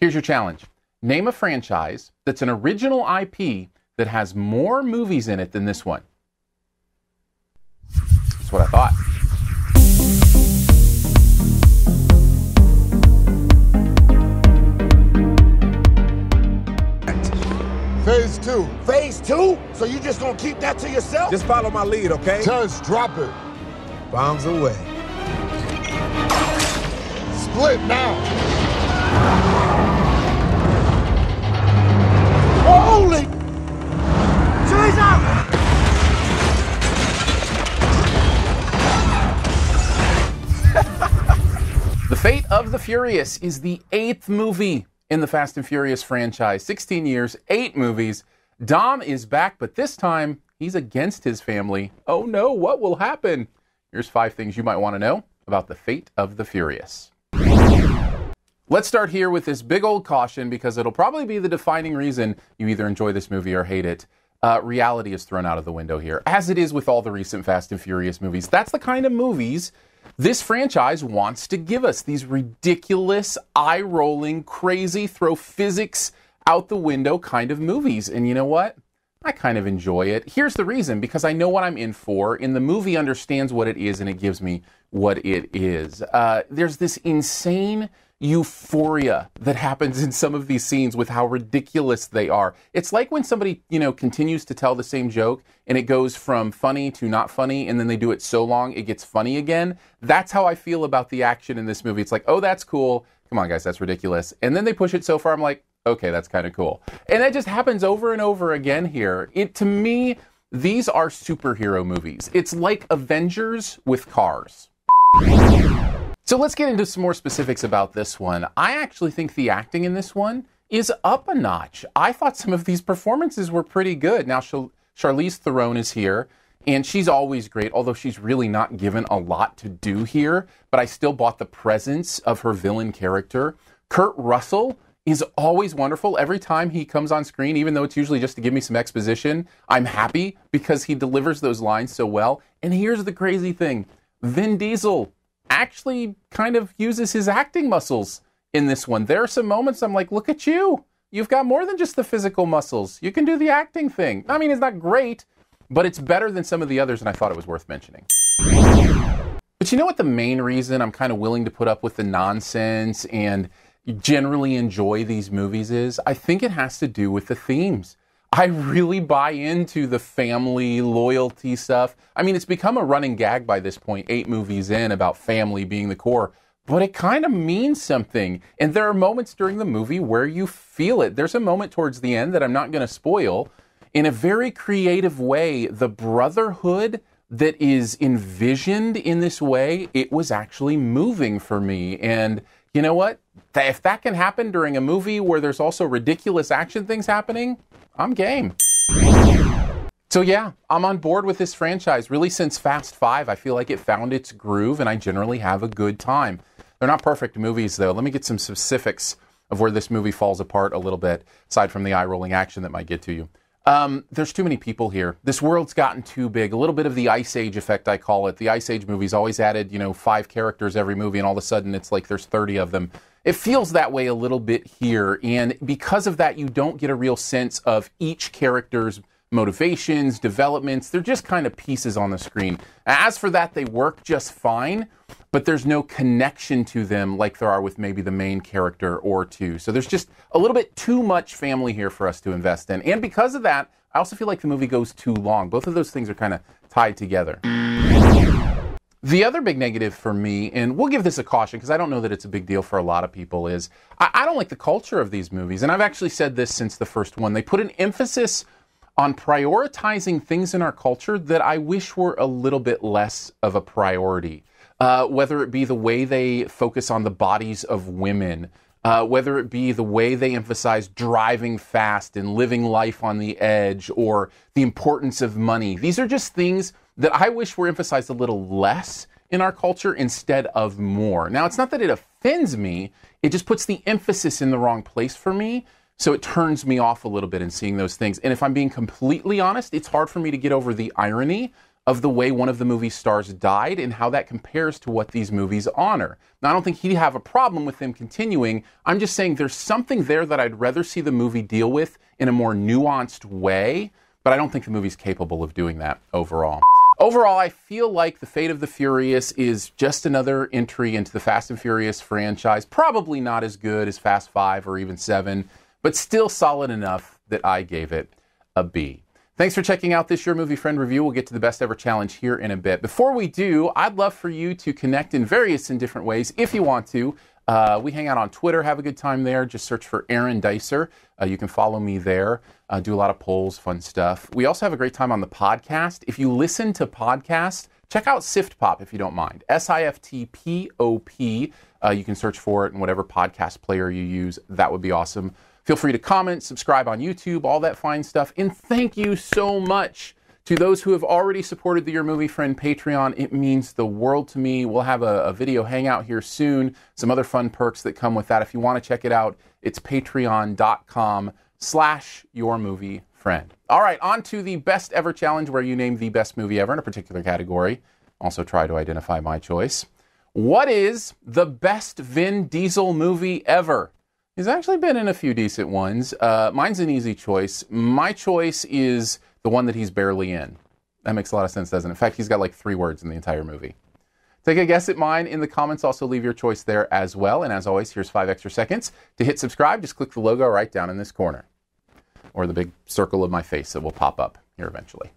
Here's your challenge. Name a franchise that's an original IP that has more movies in it than this one. That's what I thought. Phase 2. Phase 2? So you just gonna keep that to yourself? Just follow my lead, okay? Just drop it. Bombs away. Split now. Holy Jesus! The Fate of the Furious is the 8th movie in the Fast and Furious franchise. 16 years, 8 movies. Dom is back, but this time he's against his family. Oh no, what will happen? Here's 5 things you might want to know about the Fate of the Furious. Let's start here with this big old caution because it'll probably be the defining reason you either enjoy this movie or hate it. Reality is thrown out of the window here, as it is with all the recent Fast and Furious movies. That's the kind of movies this franchise wants to give us. These ridiculous, eye-rolling, crazy, throw physics out the window kind of movies. And you know what? I kind of enjoy it. Here's the reason, because I know what I'm in for, and the movie understands what it is, and it gives me what it is. There's this insane euphoria that happens in some of these scenes with how ridiculous they are. It's like when somebody, continues to tell the same joke and it goes from funny to not funny, and then they do it so long it gets funny again. That's how I feel about the action in this movie. It's like, oh, that's cool. Come on, guys, that's ridiculous. And then they push it so far, I'm like, okay, that's kind of cool. And that just happens over and over again here. To me, these are superhero movies. It's like Avengers with cars. So let's get into some more specifics about this one. I actually think the acting in this one is up a notch. I thought some of these performances were pretty good. Now, Charlize Theron is here, and she's always great, although she's really not given a lot to do here, but I still bought the presence of her villain character. Kurt Russell is always wonderful. Every time he comes on screen, even though it's usually just to give me some exposition, I'm happy because he delivers those lines so well. And here's the crazy thing. Vin Diesel actually kind of uses his acting muscles in this one. There are some moments I'm like, look at you. You've got more than just the physical muscles. You can do the acting thing. I mean, it's not great, but it's better than some of the others, and I thought it was worth mentioning. But you know what the main reason I'm kind of willing to put up with the nonsense and generally enjoy these movies is? I think it has to do with the themes. I really buy into the family loyalty stuff. I mean, it's become a running gag by this point, 8 movies in, about family being the core. But it kind of means something. And there are moments during the movie where you feel it. There's a moment towards the end that I'm not going to spoil. In a very creative way, the brotherhood that is envisioned in this way, it was actually moving for me. And you know what? If that can happen during a movie where there's also ridiculous action things happening, I'm game. So yeah, I'm on board with this franchise. Really, since Fast 5, I feel like it found its groove, and I generally have a good time. They're not perfect movies, though. Let me get some specifics of where this movie falls apart a little bit, aside from the eye-rolling action that might get to you. There's too many people here. This world's gotten too big. A little bit of the Ice Age effect, I call it. The Ice Age movies always added, 5 characters every movie, and all of a sudden it's like there's 30 of them. It feels that way a little bit here, and because of that, you don't get a real sense of each character's motivations, developments. They're just kind of pieces on the screen. As for that, they work just fine, but there's no connection to them like there are with maybe the main character or two. So there's just a little bit too much family here for us to invest in. And because of that, I also feel like the movie goes too long. Both of those things are kind of tied together. The other big negative for me, and we'll give this a caution because I don't know that it's a big deal for a lot of people, is I don't like the culture of these movies. And I've actually said this since the first one. They put an emphasis on prioritizing things in our culture that I wish were a little bit less of a priority. Whether it be the way they focus on the bodies of women, whether it be the way they emphasize driving fast and living life on the edge, or the importance of money. These are just things that I wish were emphasized a little less in our culture instead of more. Now, it's not that it offends me, it just puts the emphasis in the wrong place for me, so it turns me off a little bit in seeing those things. And if I'm being completely honest, it's hard for me to get over the irony of the way one of the movie's stars died and how that compares to what these movies honor. Now, I don't think he'd have a problem with them continuing. I'm just saying there's something there that I'd rather see the movie deal with in a more nuanced way, but I don't think the movie's capable of doing that overall. Overall, I feel like The Fate of the Furious is just another entry into the Fast and Furious franchise. Probably not as good as Fast 5 or even 7, but still solid enough that I gave it a B. Thanks for checking out this Your Movie Friend review. We'll get to the best ever challenge here in a bit. Before we do, I'd love for you to connect in various and different ways if you want to. We hang out on Twitter, have a good time there. Just search for Aaron Dicer. You can follow me there. Do a lot of polls, fun stuff. We also have a great time on the podcast. If you listen to podcasts, check out SiftPop if you don't mind. SiftPop. You can search for it in whatever podcast player you use. That would be awesome. Feel free to comment, subscribe on YouTube, all that fine stuff. And thank you so much to those who have already supported the Your Movie Friend Patreon. It means the world to me. We'll have a video hangout here soon. Some other fun perks that come with that. If you want to check it out, it's patreon.com/yourmoviefriend. All right, on to the best ever challenge where you name the best movie ever in a particular category. Also try to identify my choice. What is the best Vin Diesel movie ever? He's actually been in a few decent ones. Mine's an easy choice. My choice is the one that he's barely in. That makes a lot of sense, doesn't it? In fact, he's got like 3 words in the entire movie. Take a guess at mine in the comments. Also leave your choice there as well. And as always, here's 5 extra seconds. To hit subscribe, just click the logo right down in this corner. Or the big circle of my face that will pop up here eventually.